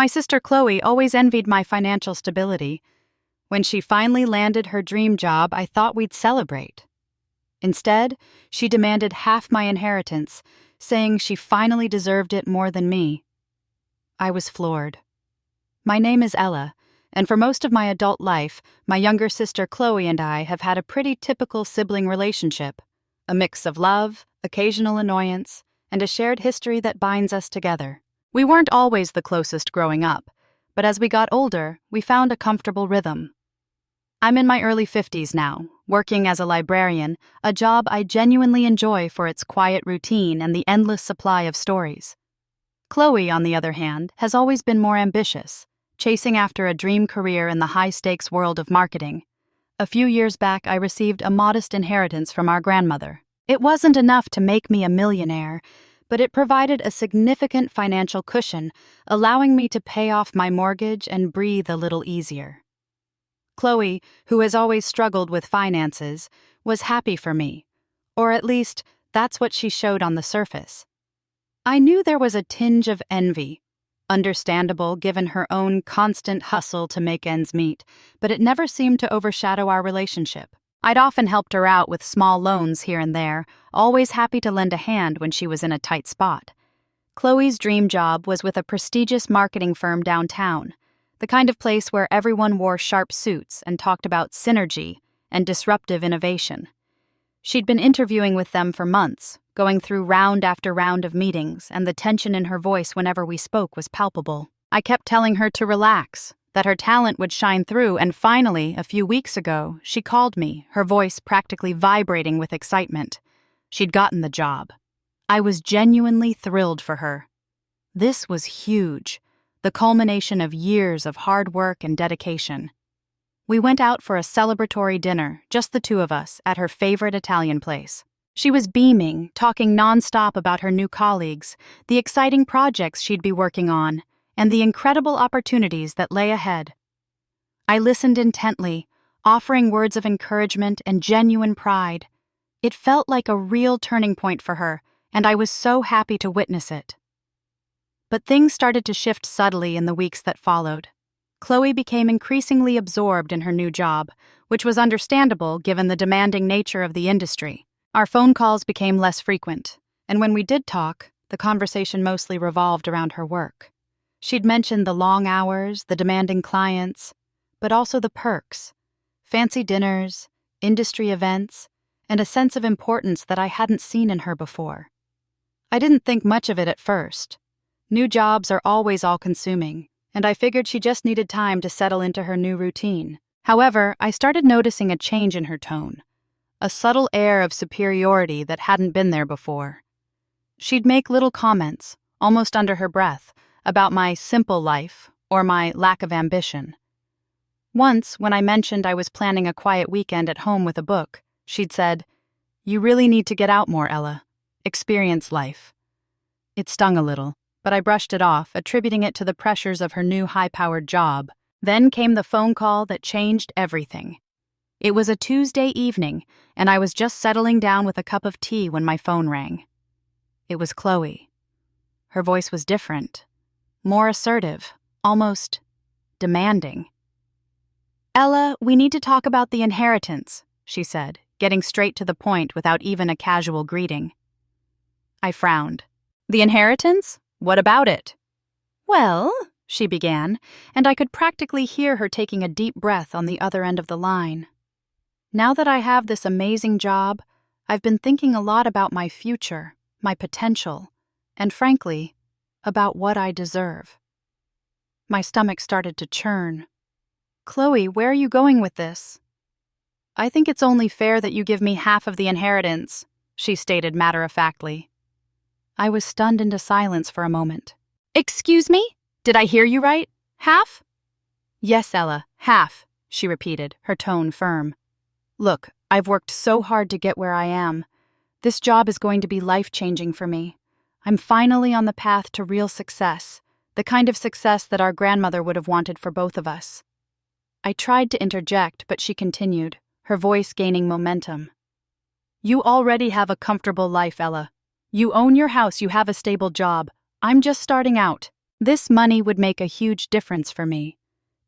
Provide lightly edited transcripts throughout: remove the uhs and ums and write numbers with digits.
My sister Chloe always envied my financial stability. When she finally landed her dream job, I thought we'd celebrate. Instead, she demanded half my inheritance, saying she finally deserved it more than me. I was floored. My name is Ella, and for most of my adult life, my younger sister Chloe and I have had a pretty typical sibling relationship, a mix of love, occasional annoyance, and a shared history that binds us together. We weren't always the closest growing up, but as we got older, we found a comfortable rhythm. I'm in my early 50s now, working as a librarian, a job I genuinely enjoy for its quiet routine and the endless supply of stories. Chloe, on the other hand, has always been more ambitious, chasing after a dream career in the high-stakes world of marketing. A few years back, I received a modest inheritance from our grandmother. It wasn't enough to make me a millionaire, but it provided a significant financial cushion, allowing me to pay off my mortgage and breathe a little easier. Chloe, who has always struggled with finances, was happy for me, or at least that's what she showed on the surface. I knew there was a tinge of envy, understandable given her own constant hustle to make ends meet, but it never seemed to overshadow our relationship. I'd often helped her out with small loans here and there, always happy to lend a hand when she was in a tight spot. Chloe's dream job was with a prestigious marketing firm downtown, the kind of place where everyone wore sharp suits and talked about synergy and disruptive innovation. She'd been interviewing with them for months, going through round after round of meetings, and the tension in her voice whenever we spoke was palpable. I kept telling her to relax, that her talent would shine through, and finally, a few weeks ago, she called me, her voice practically vibrating with excitement. She'd gotten the job. I was genuinely thrilled for her. This was huge, the culmination of years of hard work and dedication. We went out for a celebratory dinner, just the two of us, at her favorite Italian place. She was beaming, talking nonstop about her new colleagues, the exciting projects she'd be working on, and the incredible opportunities that lay ahead. I listened intently, offering words of encouragement and genuine pride. It felt like a real turning point for her, and I was so happy to witness it. But things started to shift subtly in the weeks that followed. Chloe became increasingly absorbed in her new job, which was understandable given the demanding nature of the industry. Our phone calls became less frequent, and when we did talk, the conversation mostly revolved around her work. She'd mentioned the long hours, the demanding clients, but also the perks, fancy dinners, industry events, and a sense of importance that I hadn't seen in her before. I didn't think much of it at first. New jobs are always all-consuming, and I figured she just needed time to settle into her new routine. However, I started noticing a change in her tone, a subtle air of superiority that hadn't been there before. She'd make little comments, almost under her breath, about my simple life or my lack of ambition. Once, when I mentioned I was planning a quiet weekend at home with a book, she'd said, "You really need to get out more, Ella. Experience life." It stung a little, but I brushed it off, attributing it to the pressures of her new high-powered job. Then came the phone call that changed everything. It was a Tuesday evening, and I was just settling down with a cup of tea when my phone rang. It was Chloe. Her voice was different, more assertive, almost demanding. "Ella, we need to talk about the inheritance," she said, getting straight to the point without even a casual greeting. I frowned. "The inheritance? What about it?" "Well," she began, and I could practically hear her taking a deep breath on the other end of the line. "Now that I have this amazing job, I've been thinking a lot about my future, my potential, and frankly, about what I deserve." My stomach started to churn. "Chloe, where are you going with this?" "I think it's only fair that you give me half of the inheritance," she stated matter-of-factly. I was stunned into silence for a moment. "Excuse me? Did I hear you right? Half?" "Yes, Ella, half," she repeated, her tone firm. "Look, I've worked so hard to get where I am. This job is going to be life-changing for me. I'm finally on the path to real success, the kind of success that our grandmother would have wanted for both of us." I tried to interject, but she continued, her voice gaining momentum. "You already have a comfortable life, Ella. You own your house, you have a stable job. I'm just starting out. This money would make a huge difference for me.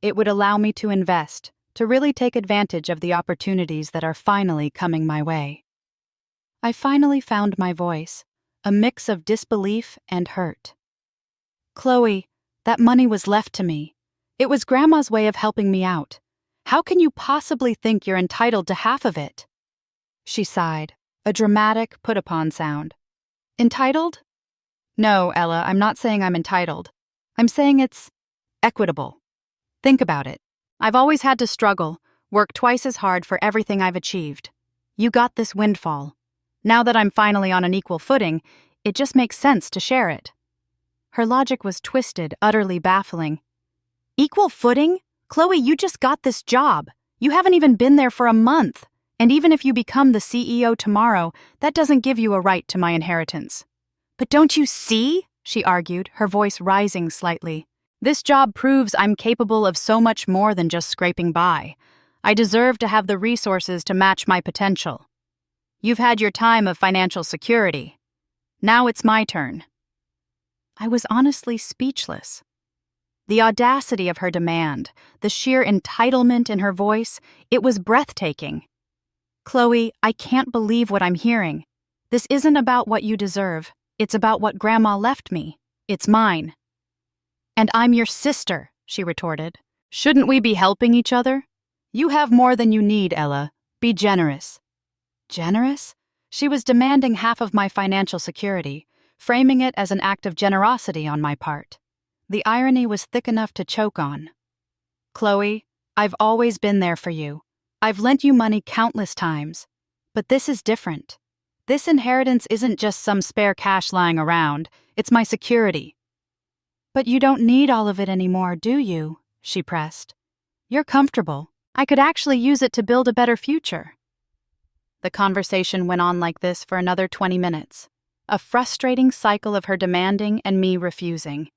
It would allow me to invest, to really take advantage of the opportunities that are finally coming my way. I finally found my voice, a mix of disbelief and hurt. Chloe, that money was left to me. It was Grandma's way of helping me out. How can you possibly think you're entitled to half of it? She sighed, a dramatic, put-upon sound. Entitled? No, Ella, I'm not saying I'm entitled. I'm saying it's equitable. Think about it. I've always had to struggle, work twice as hard for everything I've achieved. You got this windfall. Now that I'm finally on an equal footing, it just makes sense to share it. Her logic was twisted, utterly baffling. Equal footing? Chloe, you just got this job. You haven't even been there for a month. And even if you become the CEO tomorrow, that doesn't give you a right to my inheritance. But don't you see? She argued, her voice rising slightly. This job proves I'm capable of so much more than just scraping by. I deserve to have the resources to match my potential. You've had your time of financial security. Now it's my turn. I was honestly speechless. The audacity of her demand, the sheer entitlement in her voice, it was breathtaking. Chloe, I can't believe what I'm hearing. This isn't about what you deserve. It's about what Grandma left me. It's mine. And I'm your sister, she retorted. Shouldn't we be helping each other? You have more than you need, Ella. Be generous. Generous? She was demanding half of my financial security, framing it as an act of generosity on my part. The irony was thick enough to choke on. Chloe, I've always been there for you. I've lent you money countless times. But this is different. This inheritance isn't just some spare cash lying around. It's my security. But you don't need all of it anymore, do you? She pressed. You're comfortable. I could actually use it to build a better future. The conversation went on like this for another 20 minutes. A frustrating cycle of her demanding and me refusing.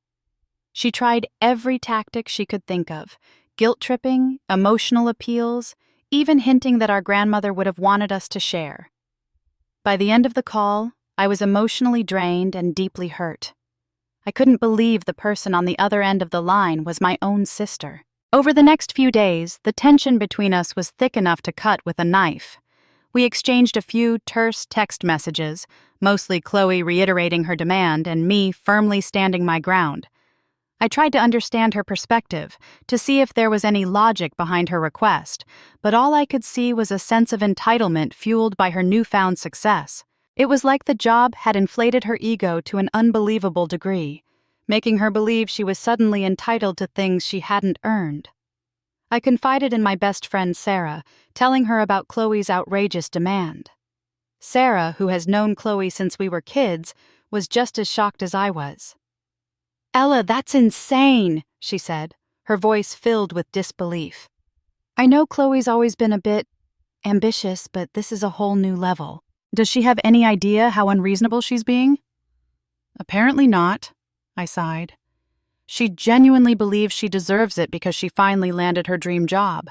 She tried every tactic she could think of, guilt-tripping, emotional appeals, even hinting that our grandmother would have wanted us to share. By the end of the call, I was emotionally drained and deeply hurt. I couldn't believe the person on the other end of the line was my own sister. Over the next few days, the tension between us was thick enough to cut with a knife. We exchanged a few terse text messages, mostly Chloe reiterating her demand and me firmly standing my ground. I tried to understand her perspective, to see if there was any logic behind her request, but all I could see was a sense of entitlement fueled by her newfound success. It was like the job had inflated her ego to an unbelievable degree, making her believe she was suddenly entitled to things she hadn't earned. I confided in my best friend Sarah, telling her about Chloe's outrageous demand. Sarah, who has known Chloe since we were kids, was just as shocked as I was. Ella, that's insane, she said, her voice filled with disbelief. I know Chloe's always been a bit ambitious, but this is a whole new level. Does she have any idea how unreasonable she's being? Apparently not, I sighed. She genuinely believes she deserves it because she finally landed her dream job.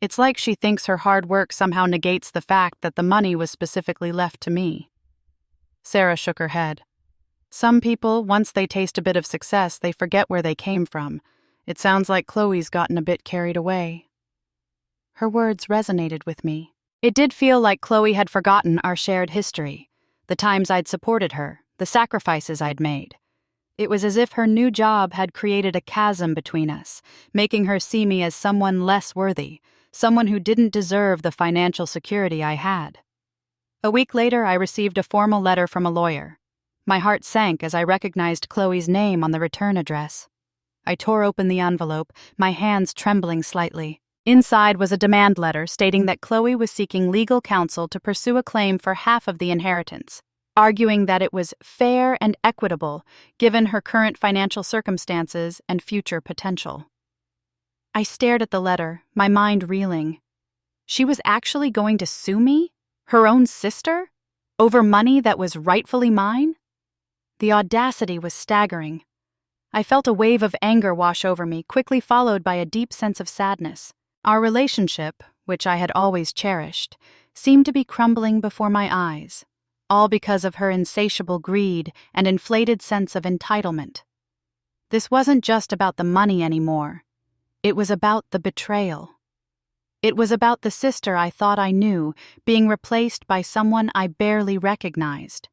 It's like she thinks her hard work somehow negates the fact that the money was specifically left to me. Sarah shook her head. Some people, once they taste a bit of success, they forget where they came from. It sounds like Chloe's gotten a bit carried away. Her words resonated with me. It did feel like Chloe had forgotten our shared history, the times I'd supported her, the sacrifices I'd made. It was as if her new job had created a chasm between us, making her see me as someone less worthy, someone who didn't deserve the financial security I had. A week later, I received a formal letter from a lawyer. My heart sank as I recognized Chloe's name on the return address. I tore open the envelope, my hands trembling slightly. Inside was a demand letter stating that Chloe was seeking legal counsel to pursue a claim for half of the inheritance, arguing that it was fair and equitable given her current financial circumstances and future potential. I stared at the letter, my mind reeling. She was actually going to sue me? Her own sister? Over money that was rightfully mine? The audacity was staggering. I felt a wave of anger wash over me, quickly followed by a deep sense of sadness. Our relationship, which I had always cherished, seemed to be crumbling before my eyes, all because of her insatiable greed and inflated sense of entitlement. This wasn't just about the money anymore. It was about the betrayal. It was about the sister I thought I knew being replaced by someone I barely recognized.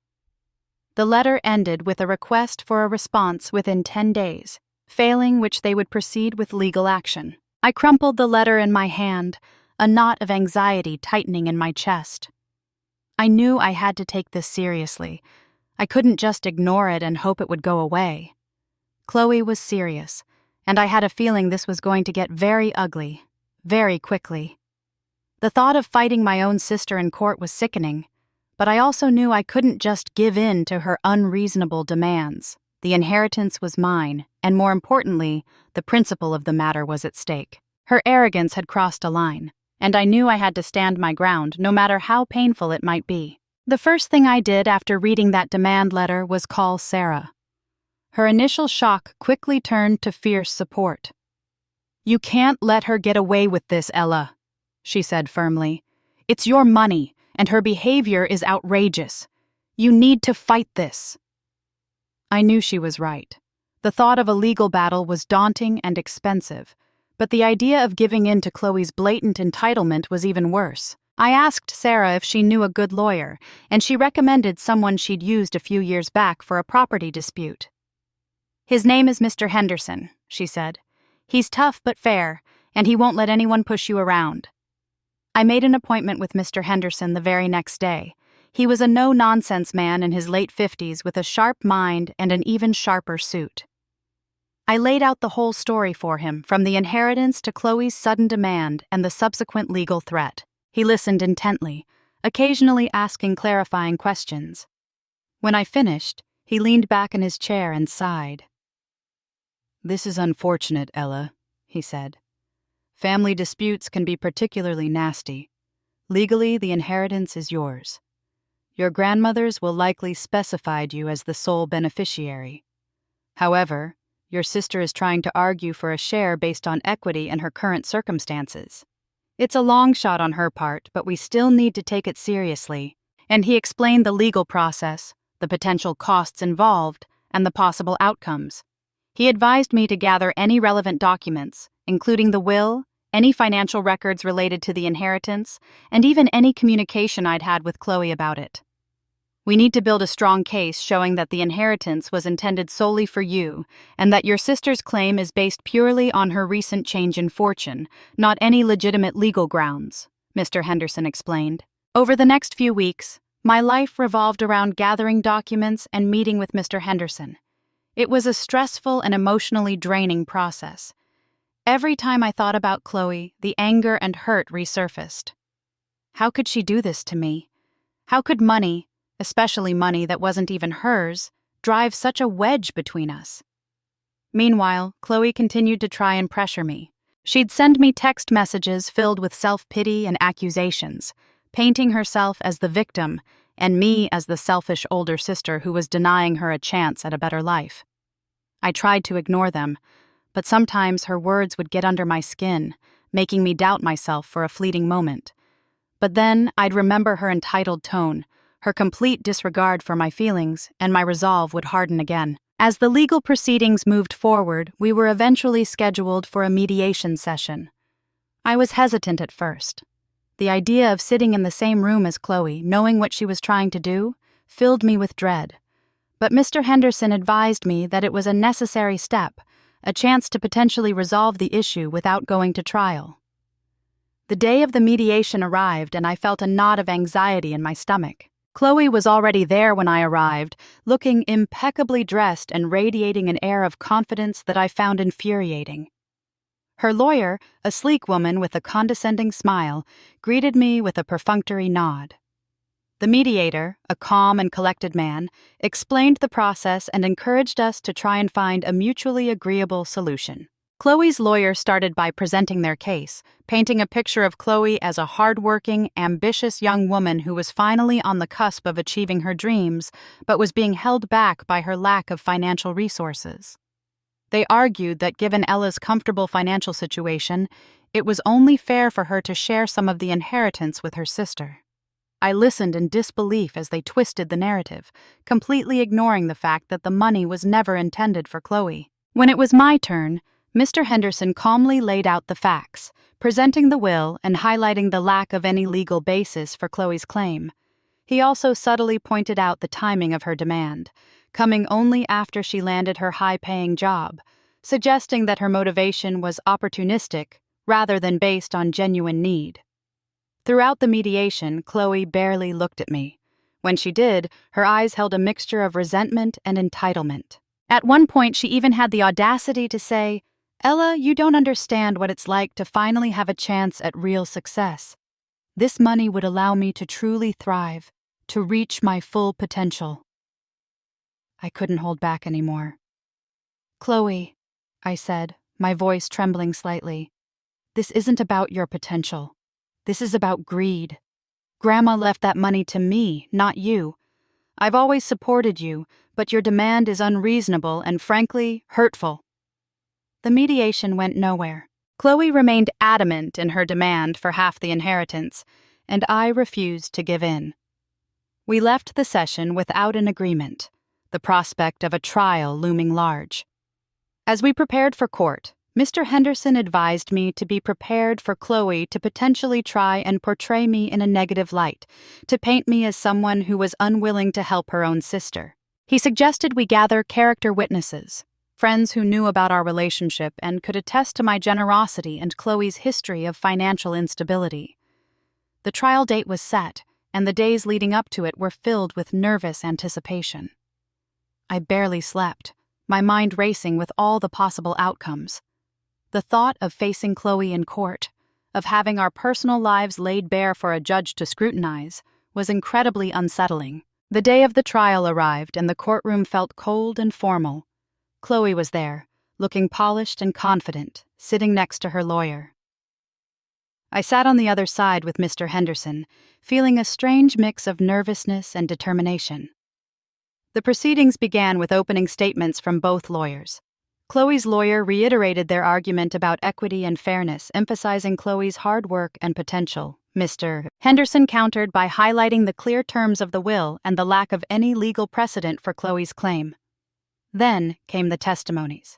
The letter ended with a request for a response within 10 days, failing which they would proceed with legal action. I crumpled the letter in my hand, a knot of anxiety tightening in my chest. I knew I had to take this seriously. I couldn't just ignore it and hope it would go away. Chloe was serious, and I had a feeling this was going to get very ugly, very quickly. The thought of fighting my own sister in court was sickening, but I also knew I couldn't just give in to her unreasonable demands. The inheritance was mine, and more importantly, the principle of the matter was at stake. Her arrogance had crossed a line, and I knew I had to stand my ground no matter how painful it might be. The first thing I did after reading that demand letter was call Sarah. Her initial shock quickly turned to fierce support. "You can't let her get away with this, Ella," she said firmly. "It's your money, and her behavior is outrageous. You need to fight this." I knew she was right. The thought of a legal battle was daunting and expensive, but the idea of giving in to Chloe's blatant entitlement was even worse. I asked Sarah if she knew a good lawyer, and she recommended someone she'd used a few years back for a property dispute. "His name is Mr. Henderson," she said. "He's tough but fair, and he won't let anyone push you around." I made an appointment with Mr. Henderson the very next day. He was a no-nonsense man in his late 50s with a sharp mind and an even sharper suit. I laid out the whole story for him, from the inheritance to Chloe's sudden demand and the subsequent legal threat. He listened intently, occasionally asking clarifying questions. When I finished, he leaned back in his chair and sighed. "This is unfortunate, Ella," he said. "Family disputes can be particularly nasty. Legally, the inheritance is yours. Your grandmothers will likely specify you as the sole beneficiary. However, your sister is trying to argue for a share based on equity in her current circumstances. It's a long shot on her part, but we still need to take it seriously." And he explained the legal process, the potential costs involved, and the possible outcomes. He advised me to gather any relevant documents, including the will, any financial records related to the inheritance, and even any communication I'd had with Chloe about it. "We need to build a strong case showing that the inheritance was intended solely for you, and that your sister's claim is based purely on her recent change in fortune, not any legitimate legal grounds," Mr. Henderson explained. Over the next few weeks, my life revolved around gathering documents and meeting with Mr. Henderson. It was a stressful and emotionally draining process. Every time I thought about Chloe, the anger and hurt resurfaced. How could she do this to me? How could money, especially money that wasn't even hers, drive such a wedge between us? Meanwhile, Chloe continued to try and pressure me. She'd send me text messages filled with self-pity and accusations, painting herself as the victim and me as the selfish older sister who was denying her a chance at a better life. I tried to ignore them, but sometimes her words would get under my skin, making me doubt myself for a fleeting moment. But then I'd remember her entitled tone, her complete disregard for my feelings, and my resolve would harden again. As the legal proceedings moved forward, we were eventually scheduled for a mediation session. I was hesitant at first. The idea of sitting in the same room as Chloe, knowing what she was trying to do, filled me with dread. But Mr. Henderson advised me that it was a necessary step, a chance to potentially resolve the issue without going to trial. The day of the mediation arrived, and I felt a knot of anxiety in my stomach. Chloe was already there when I arrived, looking impeccably dressed and radiating an air of confidence that I found infuriating. Her lawyer, a sleek woman with a condescending smile, greeted me with a perfunctory nod. The mediator, a calm and collected man, explained the process and encouraged us to try and find a mutually agreeable solution. Chloe's lawyer started by presenting their case, painting a picture of Chloe as a hardworking, ambitious young woman who was finally on the cusp of achieving her dreams, but was being held back by her lack of financial resources. They argued that given Ella's comfortable financial situation, it was only fair for her to share some of the inheritance with her sister. I listened in disbelief as they twisted the narrative, completely ignoring the fact that the money was never intended for Chloe. When it was my turn, Mr. Henderson calmly laid out the facts, presenting the will and highlighting the lack of any legal basis for Chloe's claim. He also subtly pointed out the timing of her demand, coming only after she landed her high-paying job, suggesting that her motivation was opportunistic rather than based on genuine need. Throughout the mediation, Chloe barely looked at me. When she did, her eyes held a mixture of resentment and entitlement. At one point, she even had the audacity to say, "Ella, you don't understand what it's like to finally have a chance at real success. This money would allow me to truly thrive, to reach my full potential." I couldn't hold back anymore. "Chloe," I said, my voice trembling slightly, "this isn't about your potential. This is about greed. Grandma left that money to me, not you. I've always supported you, but your demand is unreasonable and, frankly, hurtful." The mediation went nowhere. Chloe remained adamant in her demand for half the inheritance, and I refused to give in. We left the session without an agreement, the prospect of a trial looming large. As we prepared for court, Mr. Henderson advised me to be prepared for Chloe to potentially try and portray me in a negative light, to paint me as someone who was unwilling to help her own sister. He suggested we gather character witnesses, friends who knew about our relationship and could attest to my generosity and Chloe's history of financial instability. The trial date was set, and the days leading up to it were filled with nervous anticipation. I barely slept, my mind racing with all the possible outcomes. The thought of facing Chloe in court, of having our personal lives laid bare for a judge to scrutinize, was incredibly unsettling. The day of the trial arrived and the courtroom felt cold and formal. Chloe was there, looking polished and confident, sitting next to her lawyer. I sat on the other side with Mr. Henderson, feeling a strange mix of nervousness and determination. The proceedings began with opening statements from both lawyers. Chloe's lawyer reiterated their argument about equity and fairness, emphasizing Chloe's hard work and potential. Mr. Henderson countered by highlighting the clear terms of the will and the lack of any legal precedent for Chloe's claim. Then came the testimonies.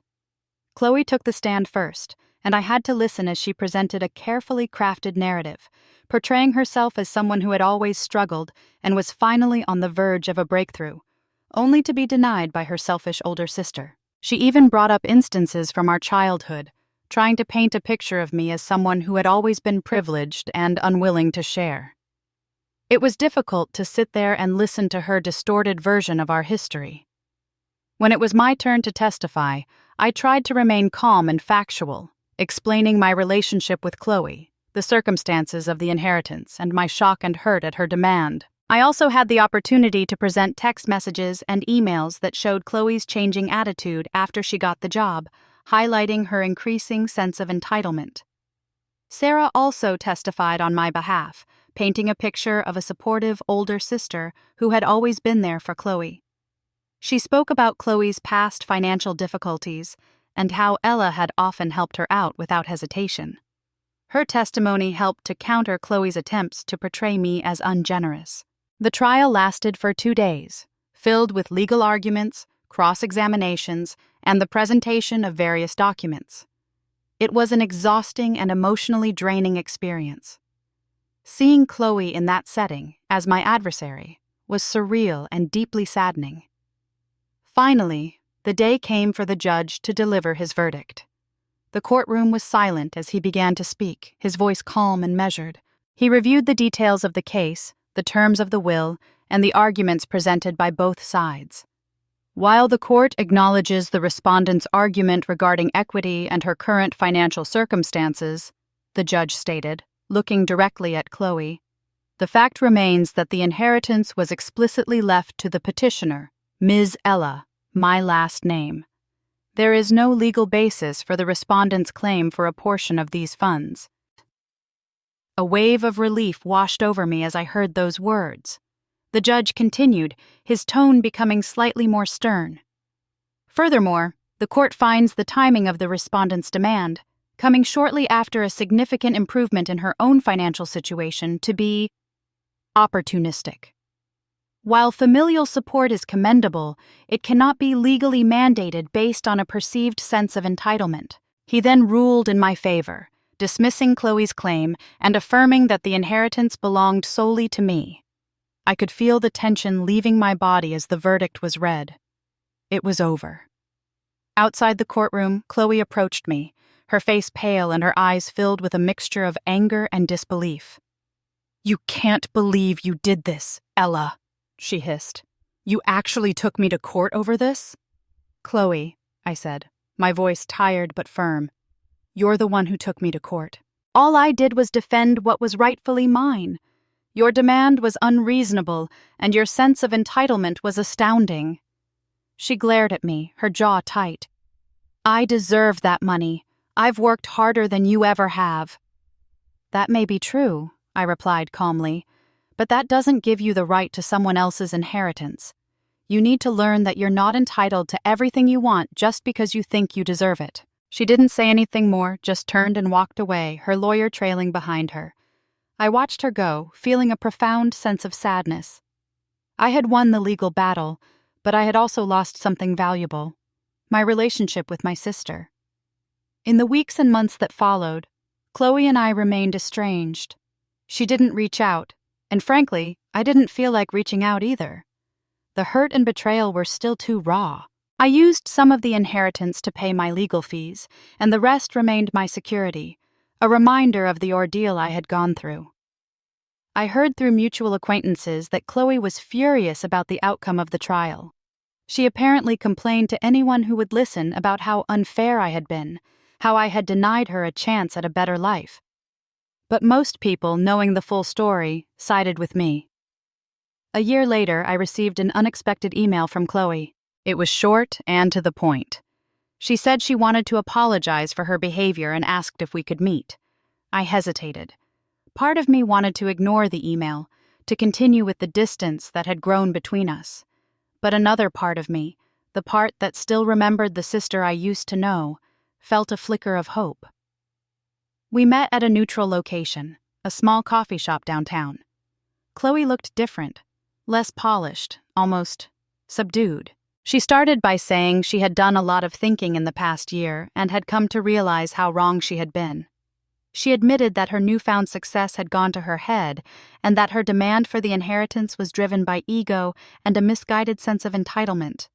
Chloe took the stand first, and I had to listen as she presented a carefully crafted narrative, portraying herself as someone who had always struggled and was finally on the verge of a breakthrough, only to be denied by her selfish older sister. She even brought up instances from our childhood, trying to paint a picture of me as someone who had always been privileged and unwilling to share. It was difficult to sit there and listen to her distorted version of our history. When it was my turn to testify, I tried to remain calm and factual, explaining my relationship with Chloe, the circumstances of the inheritance, and my shock and hurt at her demand. I also had the opportunity to present text messages and emails that showed Chloe's changing attitude after she got the job, highlighting her increasing sense of entitlement. Sarah also testified on my behalf, painting a picture of a supportive older sister who had always been there for Chloe. She spoke about Chloe's past financial difficulties and how Ella had often helped her out without hesitation. Her testimony helped to counter Chloe's attempts to portray me as ungenerous. The trial lasted for 2 days, filled with legal arguments, cross-examinations, and the presentation of various documents. It was an exhausting and emotionally draining experience. Seeing Chloe in that setting, as my adversary, was surreal and deeply saddening. Finally, the day came for the judge to deliver his verdict. The courtroom was silent as he began to speak, his voice calm and measured. He reviewed the details of the case, the terms of the will, and the arguments presented by both sides. While the court acknowledges the respondent's argument regarding equity and her current financial circumstances, the judge stated, looking directly at Chloe, the fact remains that the inheritance was explicitly left to the petitioner, Ms. Ella, my last name. There is no legal basis for the respondent's claim for a portion of these funds. A wave of relief washed over me as I heard those words. The judge continued, his tone becoming slightly more stern. Furthermore, the court finds the timing of the respondent's demand, coming shortly after a significant improvement in her own financial situation, to be opportunistic. While familial support is commendable, it cannot be legally mandated based on a perceived sense of entitlement. He then ruled in my favor, dismissing Chloe's claim and affirming that the inheritance belonged solely to me. I could feel the tension leaving my body as the verdict was read. It was over. Outside the courtroom, Chloe approached me, her face pale and her eyes filled with a mixture of anger and disbelief. "You can't believe you did this, Ella," she hissed. "You actually took me to court over this?" "Chloe," I said, my voice tired but firm, "you're the one who took me to court. All I did was defend what was rightfully mine. Your demand was unreasonable, and your sense of entitlement was astounding." She glared at me, her jaw tight. "I deserve that money. I've worked harder than you ever have." "That may be true," I replied calmly, "but that doesn't give you the right to someone else's inheritance. You need to learn that you're not entitled to everything you want just because you think you deserve it." She didn't say anything more, just turned and walked away, her lawyer trailing behind her. I watched her go, feeling a profound sense of sadness. I had won the legal battle, but I had also lost something valuable: my relationship with my sister. In the weeks and months that followed, Chloe and I remained estranged. She didn't reach out, and frankly, I didn't feel like reaching out either. The hurt and betrayal were still too raw. I used some of the inheritance to pay my legal fees, and the rest remained my security, a reminder of the ordeal I had gone through. I heard through mutual acquaintances that Chloe was furious about the outcome of the trial. She apparently complained to anyone who would listen about how unfair I had been, how I had denied her a chance at a better life. But most people, knowing the full story, sided with me. A year later, I received an unexpected email from Chloe. It was short and to the point. She said she wanted to apologize for her behavior and asked if we could meet. I hesitated. Part of me wanted to ignore the email, to continue with the distance that had grown between us. But another part of me, the part that still remembered the sister I used to know, felt a flicker of hope. We met at a neutral location, a small coffee shop downtown. Chloe looked different, less polished, almost subdued. She started by saying she had done a lot of thinking in the past year and had come to realize how wrong she had been. She admitted that her newfound success had gone to her head and that her demand for the inheritance was driven by ego and a misguided sense of entitlement.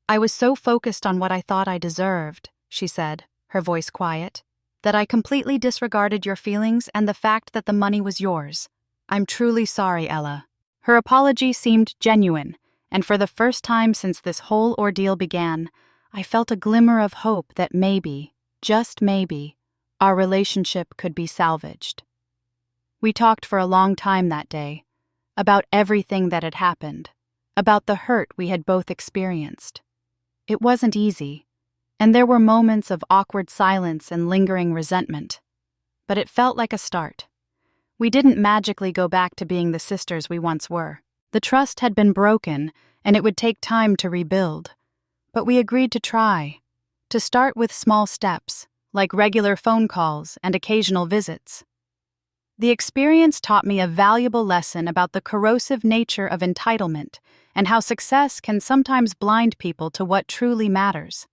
"I was so focused on what I thought I deserved," she said, her voice quiet, "that I completely disregarded your feelings and the fact that the money was yours. I'm truly sorry, Ella." Her apology seemed genuine, and for the first time since this whole ordeal began, I felt a glimmer of hope that maybe, just maybe, our relationship could be salvaged. We talked for a long time that day, about everything that had happened, about the hurt we had both experienced. It wasn't easy, and there were moments of awkward silence and lingering resentment, but it felt like a start. We didn't magically go back to being the sisters we once were. The trust had been broken, and it would take time to rebuild. But we agreed to try, to start with small steps, like regular phone calls and occasional visits. The experience taught me a valuable lesson about the corrosive nature of entitlement and how success can sometimes blind people to what truly matters.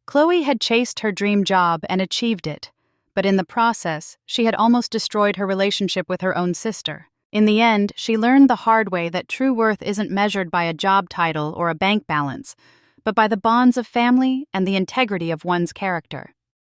Chloe had chased her dream job and achieved it, but in the process, she had almost destroyed her relationship with her own sister. In the end, she learned the hard way that true worth isn't measured by a job title or a bank balance, but by the bonds of family and the integrity of one's character.